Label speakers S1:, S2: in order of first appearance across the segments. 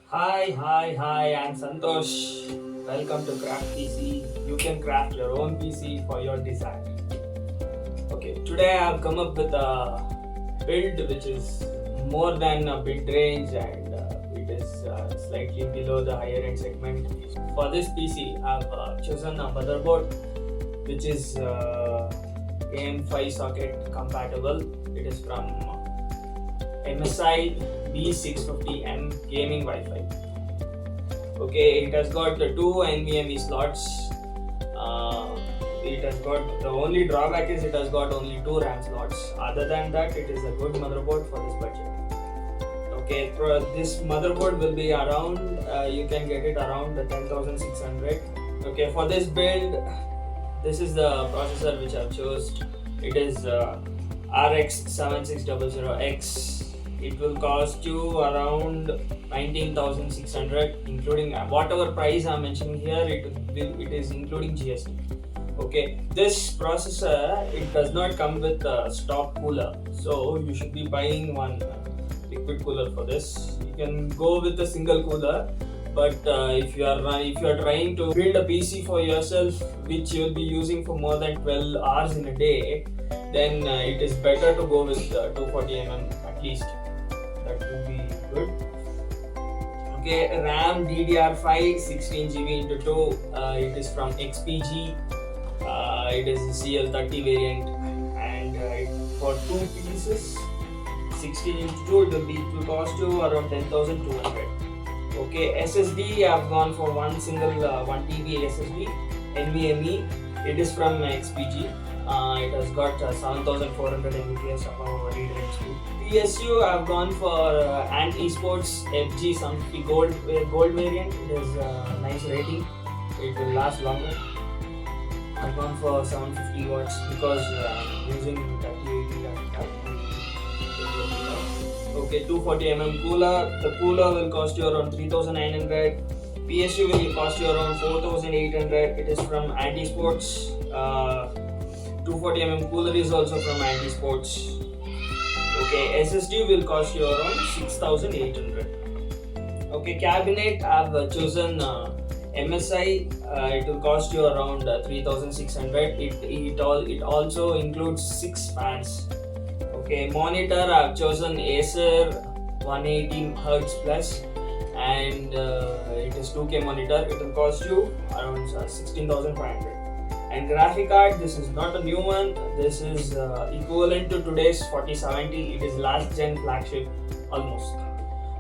S1: Hi, I'm Santosh. Welcome to Craft PC. You can craft your own PC for your desire. Okay, today I've come up with a build which is more than a mid range and it is slightly below the higher end segment. For this PC, I've chosen a motherboard which is AM5 socket compatible. It is from MSI B650M gaming Wi-Fi. Okay, it has got two NVMe slots. It has got the only drawback is it has got only two RAM slots. Other than that, it is a good motherboard for this budget. Okay, this motherboard will be around. You can get it around the 10,600. Okay, for this build, this is the processor which I've chose. It is RTX3080X. It will cost you around 19,600, including whatever price I'm mentioning here. It is including GST. Okay, this processor, it does not come with a stock cooler, so you should be buying one liquid cooler for this. You can go with a single cooler, but if you are trying to build a PC for yourself which you will be using for more than 12 hours in a day, then it is better to go with 240mm at least. That will be good. Okay, RAM DDR5 16GB into 2. It is from XPG. It is a CL30 variant, and for two pieces, 16 into 2, it will cost you around 10,200. Okay, SSD, I have gone for one single 1 TB SSD, NVMe. It is from XPG. It has got 7,400 Mbps above read rate speed. PSU, I have gone for an Esports FG750 gold variant. It is a nice rating. It will last longer. I've gone for 750 watts because I'm using 3080 laptop. Okay, 240mm cooler. The cooler will cost you around 3,900. PSU will cost you around 4,800. It is from Esports. 240mm cooler is also from Sports. Okay, SSD will cost you around 6,800. Okay, cabinet, I've chosen MSI. It will cost you around 3,600. It also includes 6 fans. Okay, monitor, I've chosen Acer 180Hz plus, and it is 2K monitor. It will cost you around 16,500. And graphic card, this is not a new one. This is equivalent to today's 4070. It is last gen flagship almost.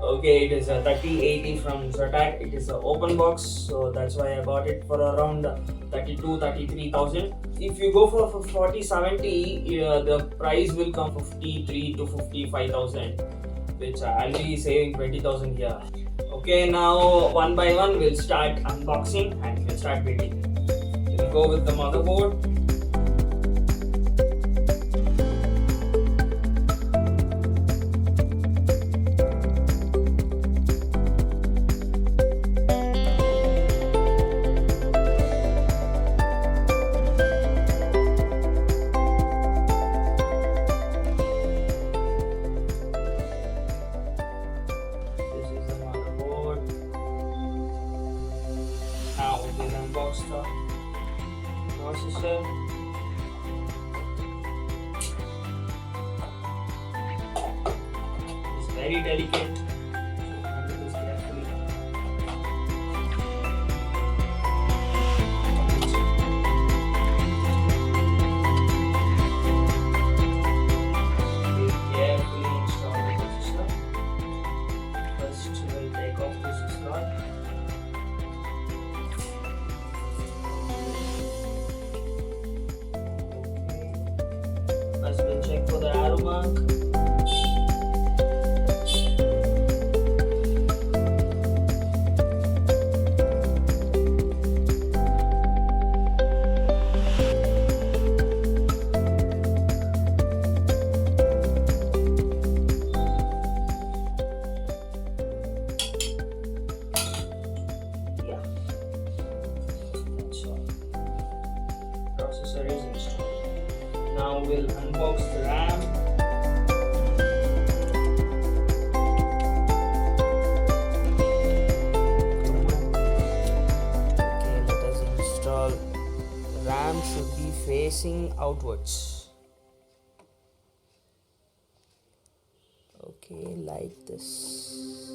S1: Okay, it is a 3080 from Zotac. It is an open box, so that's why I bought it for around 33,000. If you go for 4070, the price will come 53 to 55,000, which I'll be saving 20,000 here. Okay, now one by one we'll start unboxing and we'll start building. We'll go with the motherboard. This is the motherboard. Now we'll unbox the processor. It's very delicate, so handle this carefully. We carefully install the processor. First, we'll take off this slot. First, we'll check for the arrow mark. Yeah, that's all. Processor is installed. Now we'll unbox the RAM. facing outwards. Okay, like this.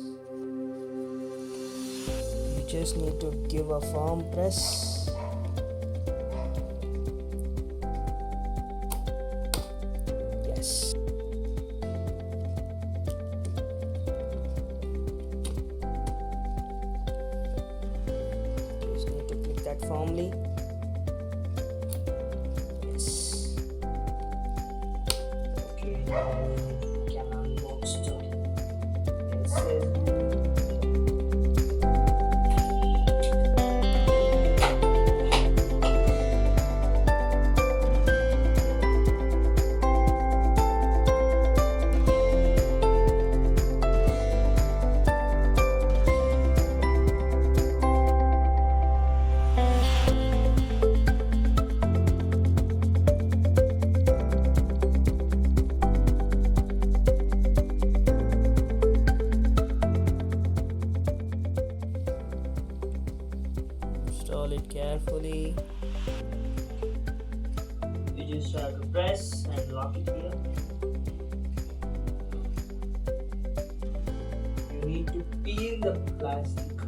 S1: You just need to give a firm press. Yes. Just need to click that firmly. Yes. Okay, now we can unbox the Acer. Install it carefully. You just have to press and lock it here. You need to peel the plastic cover.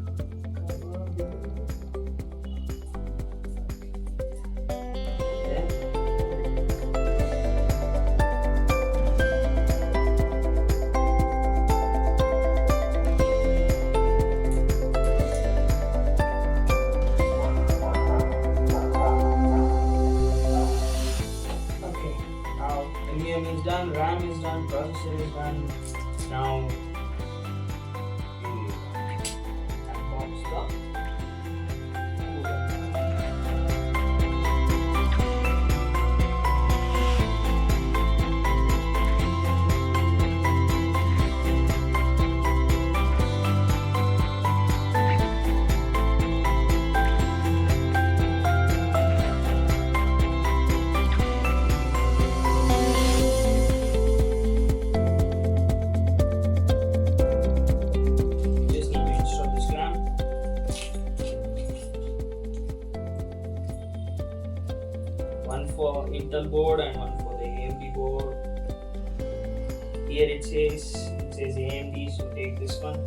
S1: NVMe is done, RAM is done, processor is done. Now we unbox the one for Intel board and one for the AMD board. Here it says AMD, so take this one.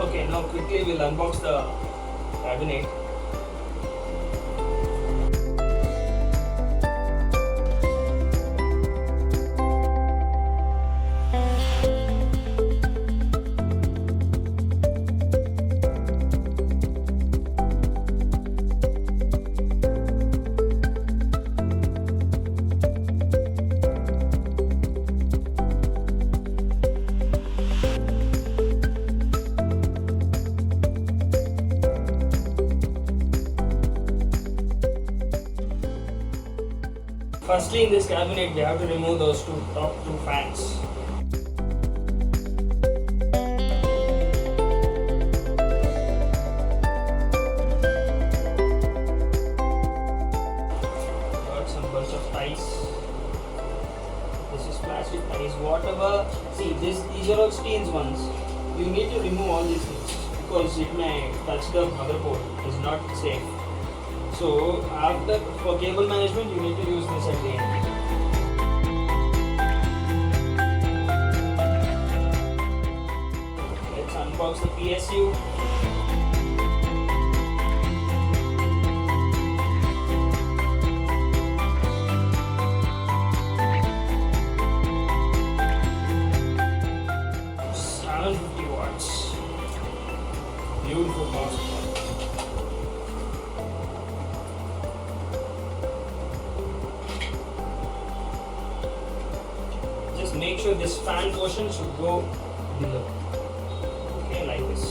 S1: Okay, now quickly we'll unbox the cabinet. Firstly, in this cabinet, we have to remove those top two fans. Got some bunch of ties. This is plastic ties. Whatever. See, these are all stains ones. You need to remove all these things because it may touch the motherboard. It's not safe. So for cable management, you need to use this at the end. Let's unbox the PSU. Beautiful power supply. Just make sure this fan portion should go below. Okay, like this.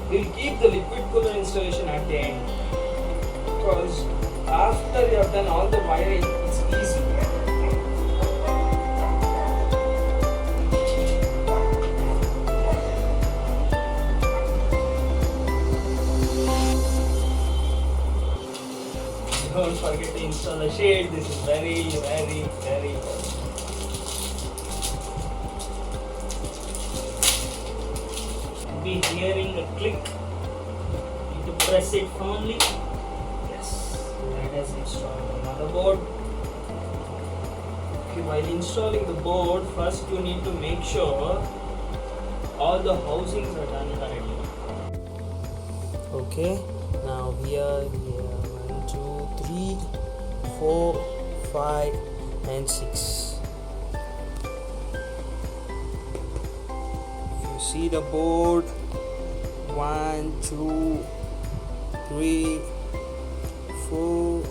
S1: We'll keep the liquid cooler installation at the end because after you have done all the wiring, it's easy. Don't forget to install the shade. This is very important. You'll be hearing a click. You need to press it firmly. Yes, that has installed the motherboard. Okay, while installing the board, first you need to make sure all the housings are done correctly. Okay, now here 1, 2, 3, 4, 5 and 6. If you see the board, 1, 2, 3, 4,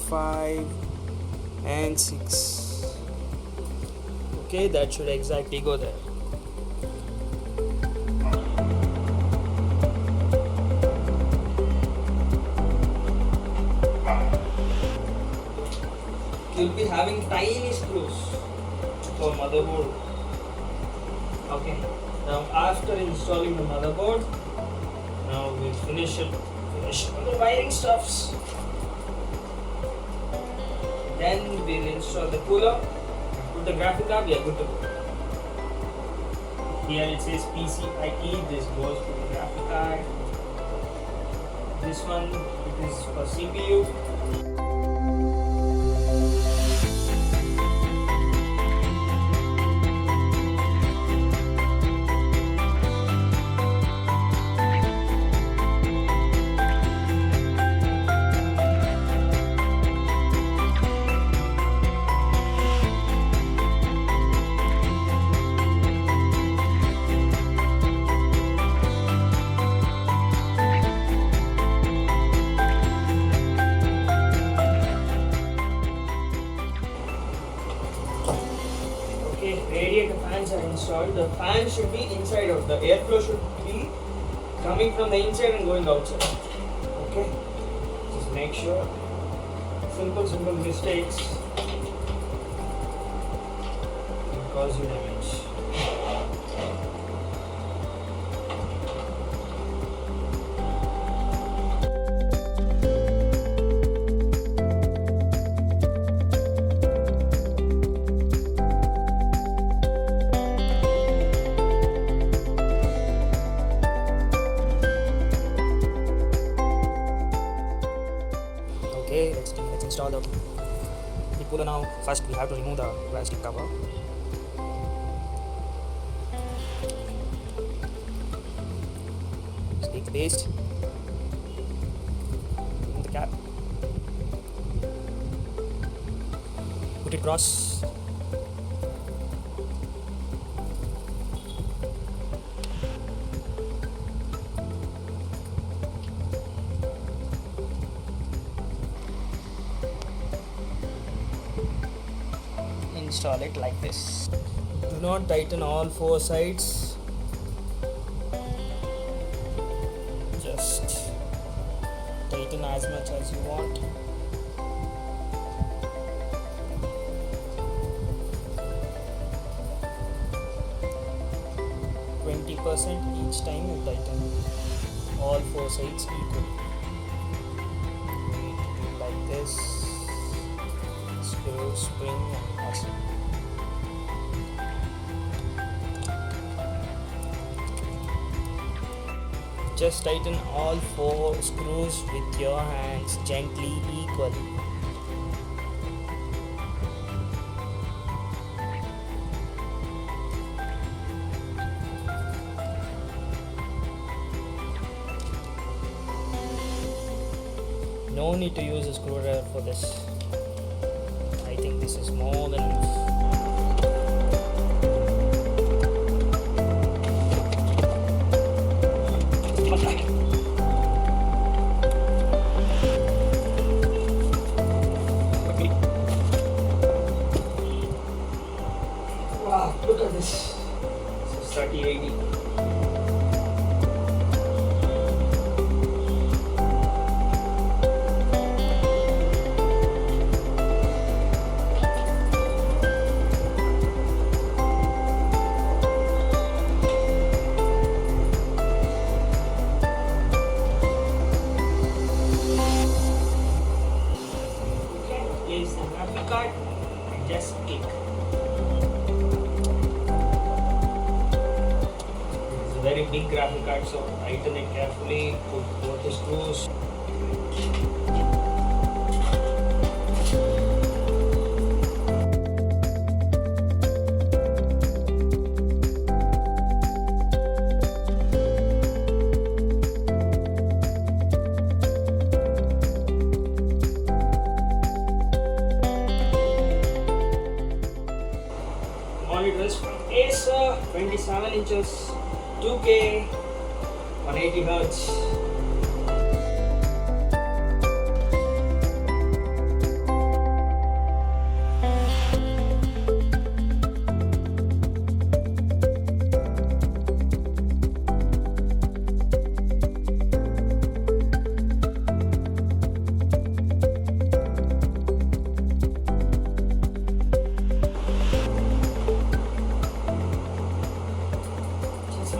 S1: 5 and 6. Okay, that should exactly go there. You'll be having tiny screws for motherboard. Okay, now after installing the motherboard, now we'll finish all the wiring stuffs. Then we'll install the cooler, put the graphic card, we are good to go. Here it says PCIe, this goes to the graphic card. This one, it is for CPU. Radiator fans are installed. The fan should be inside out. The airflow should be coming from the inside and going outside. Okay, just make sure. Simple mistakes can cause you damage. Okay, let's install the cooler now. First we have to remove the plastic cover. Just take the paste, remove the cap, put it across. Install it like this. Do not tighten all 4 sides. Just tighten as much as you want. Each time you tighten all 4 sides equally. Like this. Screw, spring and fasten. Just tighten all 4 screws with your hands gently equally. No need to use a screwdriver for this. I think this is more than enough. Wow, look at this. This is 3080. big graphic card, so tighten it carefully, put both the screws. Monitor is from Acer, 27 inches, 2K, 180 Hz.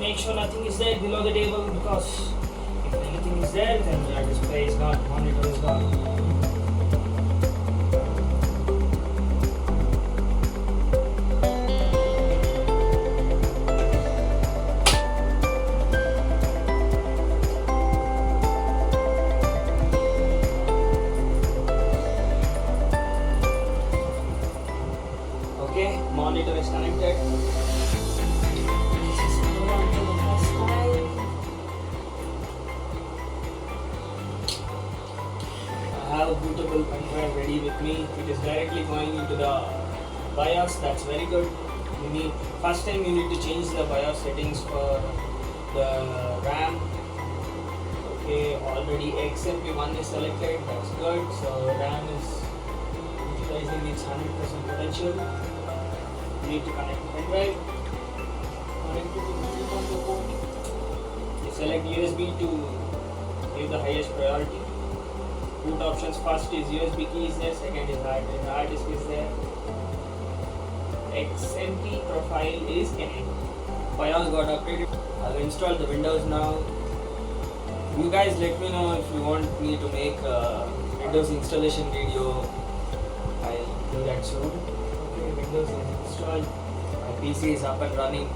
S1: Make sure nothing is there below the table, because if anything is there, then your display is gone, monitor is gone. Okay, monitor is connected. I have a bootable pen drive ready with me. It is directly going into the BIOS. That's very good. First time you need to change the BIOS settings for the RAM. Okay, already XMP1 is selected. That's good. So RAM is utilizing its 100% potential. You need to connect the pen drive. Connect it to the 3.2 port. You select USB to give the highest priority. Boot options: first is USB key is there, second is hard disk is there. XMP profile is in. BIOS got updated. I've installed the Windows now. You guys let me know if you want me to make a Windows installation video. I'll do that soon. Okay, Windows is installed. My PC is up and running.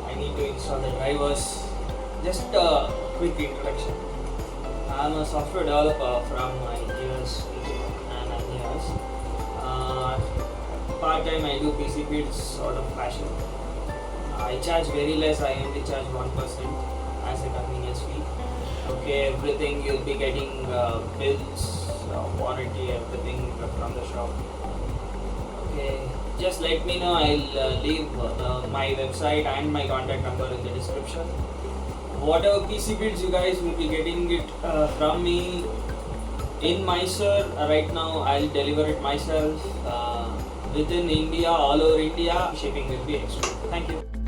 S1: I need to install the drivers. Just a quick introduction. I'm a software developer from my years and years. Part-time I do PC builds sort of fashion. I charge very less. I only charge 1% as a convenience fee. Okay, everything you'll be getting bills, warranty, everything from the shop. Okay, just let me know. I'll leave my website and my contact number in the description. Whatever PC builds you guys will be getting it from me in Mysore. Right now I'll deliver it myself within India, all over India. Shipping will be extra. Thank you.